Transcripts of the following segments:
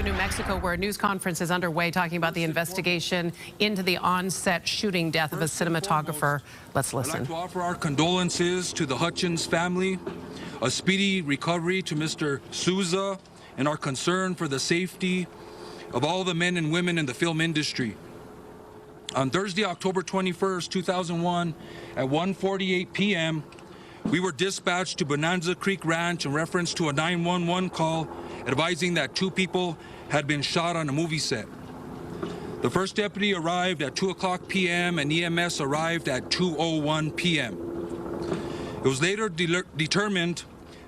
New Mexico, where a news conference is underway talking about the investigation into the on-set shooting death of a cinematographer. Let's listen. I'd like to offer our condolences to the Hutchins family, a speedy recovery to Mr. Souza, and our concern for the safety of all the men and women in the film industry. On Thursday, October 21st, 2001, at 1:48 p.m., we were dispatched to Bonanza Creek Ranch in reference to a 911 call advising that two people had been shot on a movie set. The first deputy arrived at 2:00 p.m. and EMS arrived at 2:01 p.m. It was later determined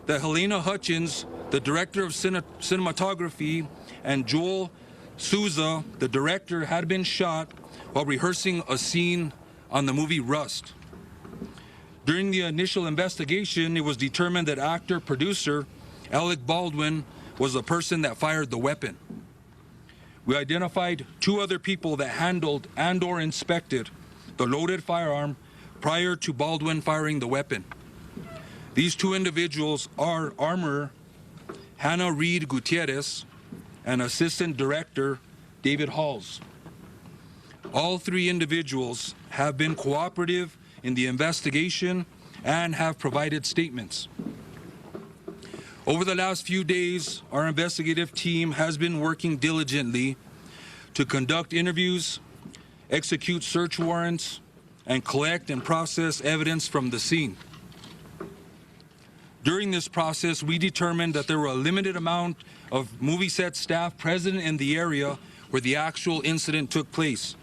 that Helena Hutchins, the director of cinematography, and Joel Souza, the director, had been shot while rehearsing a scene on the movie Rust. During the initial investigation, it was determined that actor-producer Alec Baldwin was the person that fired the weapon. We identified two other people that handled and/or inspected the loaded firearm prior to Baldwin firing the weapon. These two individuals are armorer Hannah Reed Gutierrez and assistant director David Halls. All three individuals have been cooperative in the investigation and have provided statements. Over the last few days, our investigative team has been working diligently to conduct interviews, execute search warrants, and collect and process evidence from the scene. During this process, we determined that there were a limited amount of movie set staff present in the area where the actual incident took place,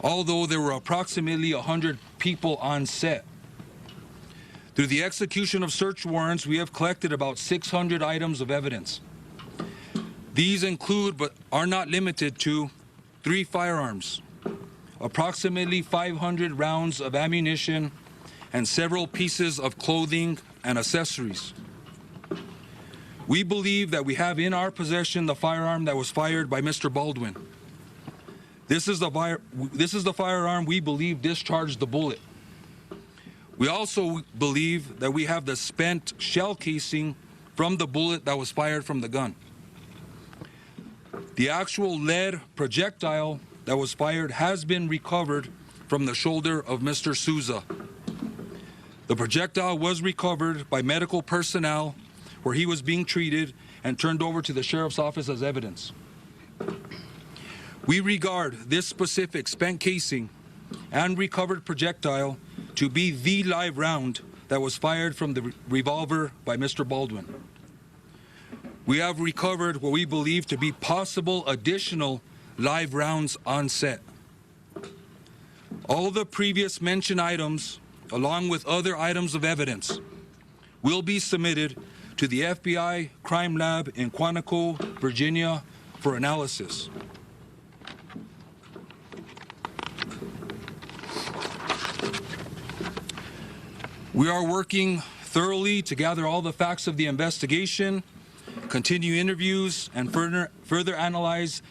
although there were approximately 100 people on set. Through the execution of search warrants, we have collected about 600 items of evidence. These include, but are not limited to, 3 firearms, approximately 500 rounds of ammunition, and several pieces of clothing and accessories. We believe that we have in our possession the firearm that was fired by Mr. Baldwin. This is the firearm we believe discharged the bullet. We also believe that we have the spent shell casing from the bullet that was fired from the gun. The actual lead projectile that was fired has been recovered from the shoulder of Mr. Souza. The projectile was recovered by medical personnel where he was being treated and turned over to the sheriff's office as evidence. We regard this specific spent casing and recovered projectile to be the live round that was fired from the revolver by Mr. Baldwin. We have recovered what we believe to be possible additional live rounds on set. All the previous mentioned items, along with other items of evidence, will be submitted to the FBI Crime Lab in Quantico, Virginia, for analysis. We are working thoroughly to gather all the facts of the investigation, continue interviews, and further analyze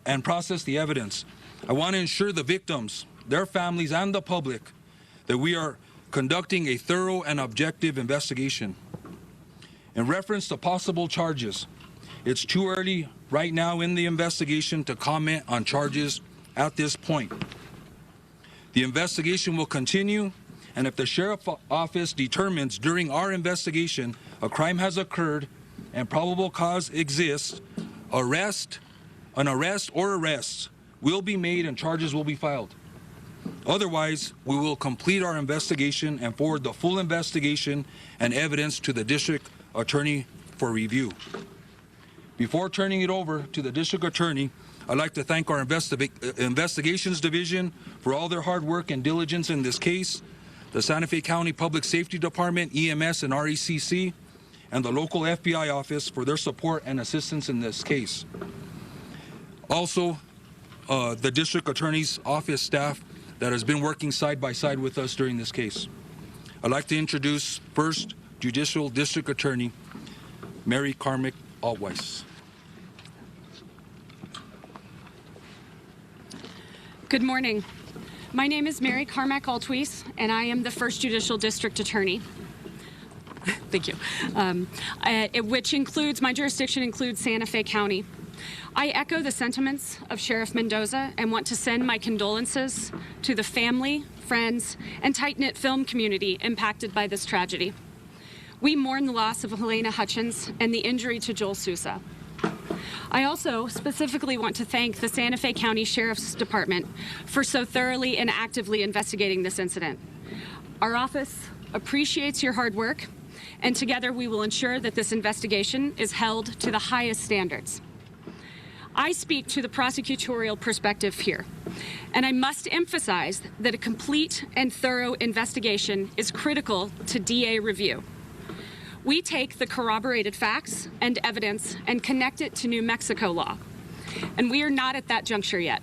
and process the evidence. I want to ensure the victims, their families, and the public that we are conducting a thorough and objective investigation. In reference to possible charges, it's too early right now in the investigation to comment on charges at this point. The investigation will continue, and if the sheriff's office determines during our investigation a crime has occurred and probable cause exists, an arrest or arrests will be made and charges will be filed. Otherwise, we will complete our investigation and forward the full investigation and evidence to the district attorney for review. Before turning it over to the district attorney, I'd like to thank our investigations division for all their hard work and diligence in this case, the Santa Fe County Public Safety Department, EMS, and RECC, and the local FBI office for their support and assistance in this case. Also, the district attorney's office staff that has been working side by side with us during this case. I'd like to introduce first Judicial District Attorney Mary Carmack-Altwies. Good morning. My name is Mary Carmack-Altwies, and I am the First Judicial District Attorney. Thank you. Which includes, my jurisdiction includes Santa Fe County. I echo the sentiments of Sheriff Mendoza and want to send my condolences to the family, friends, and tight-knit film community impacted by this tragedy. We mourn the loss of Helena Hutchins and the injury to Joel Sousa. I also specifically want to thank the Santa Fe County Sheriff's Department for so thoroughly and actively investigating this incident. Our office appreciates your hard work, and together we will ensure that this investigation is held to the highest standards. I speak to the prosecutorial perspective here, and I must emphasize that a complete and thorough investigation is critical to DA review. We take the corroborated facts and evidence and connect it to New Mexico law, and we are not at that juncture yet.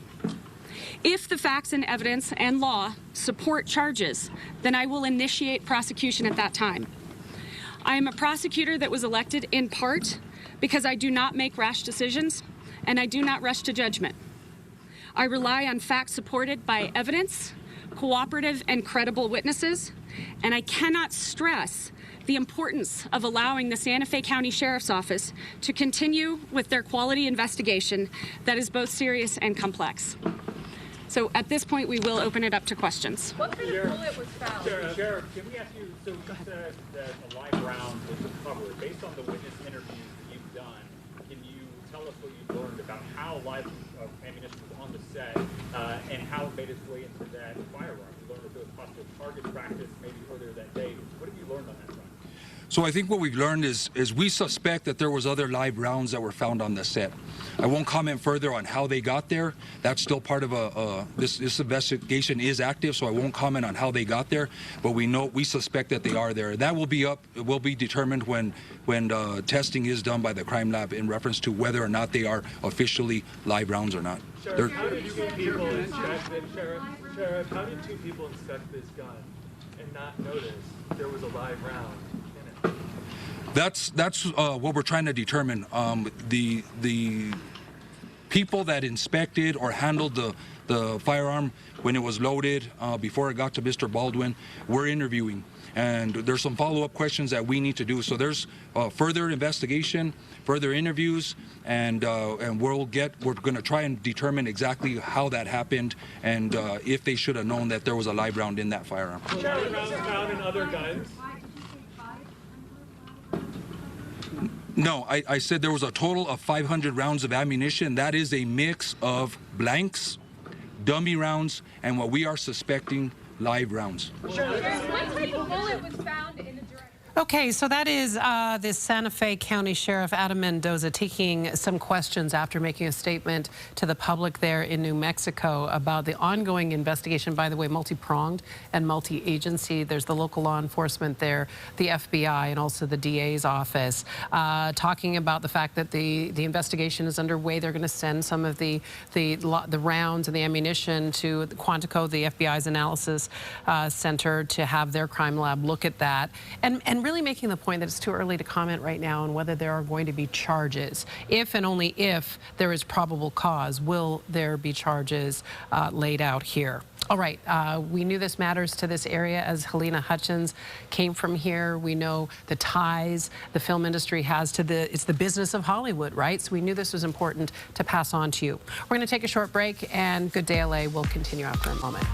If the facts and evidence and law support charges, then I will initiate prosecution at that time. I am a prosecutor that was elected in part because I do not make rash decisions and I do not rush to judgment. I rely on facts supported by evidence, cooperative and credible witnesses, and I cannot stress the importance of allowing the Santa Fe County Sheriff's Office to continue with their quality investigation that is both serious and complex. So at this point, we will open it up to questions. What kind of bullet was found? Sheriff, can we ask you, so you said that a live round was recovered. Based on the witness interviews that you've done, can you tell us what you've learned about how live ammunition was on the set and how it made its way into that firearm? You learned if it was possible target practice maybe earlier that day. What have you learned on that front? So I think what we've learned is we suspect that there was other live rounds that were found on the set. I won't comment further on how they got there. That's still part of this investigation is active, so I won't comment on how they got there. But we suspect that they are there. That will be determined when testing is done by the crime lab in reference to whether or not they are officially live rounds or not. Sheriff, how did two people inspect it? Sheriff, how did two people inspect this gun and not notice there was a live round? That's what we're trying to determine. The people that inspected or handled the firearm when it was loaded before it got to Mr. Baldwin, we're interviewing. And there's some follow-up questions that we need to do. So there's further investigation, further interviews, and we're going to try and determine exactly how that happened and if they should have known that there was a live round in that firearm. Live rounds found in other guns? No, I said there was a total of 500 rounds of ammunition. That is a mix of blanks, dummy rounds, and what we are suspecting, live rounds. What type of bullet was found in the direct? Okay, so that is the Santa Fe County Sheriff Adan Mendoza taking some questions after making a statement to the public there in New Mexico about the ongoing investigation, by the way, multi-pronged and multi-agency. There's the local law enforcement there, the FBI, and also the DA's office, talking about the fact that the investigation is underway. They're going to send some of the rounds and the ammunition to Quantico, the FBI's analysis center, to have their crime lab look at that. And really making the point that it's too early to comment right now on whether there are going to be charges. If and only if there is probable cause, will there be charges laid out here. All right, we knew this matters to this area as Helena Hutchins came from here. We know the ties the film industry has to it's the business of Hollywood, right? So we knew this was important to pass on to you. We're going to take a short break, and Good Day LA will continue after a moment.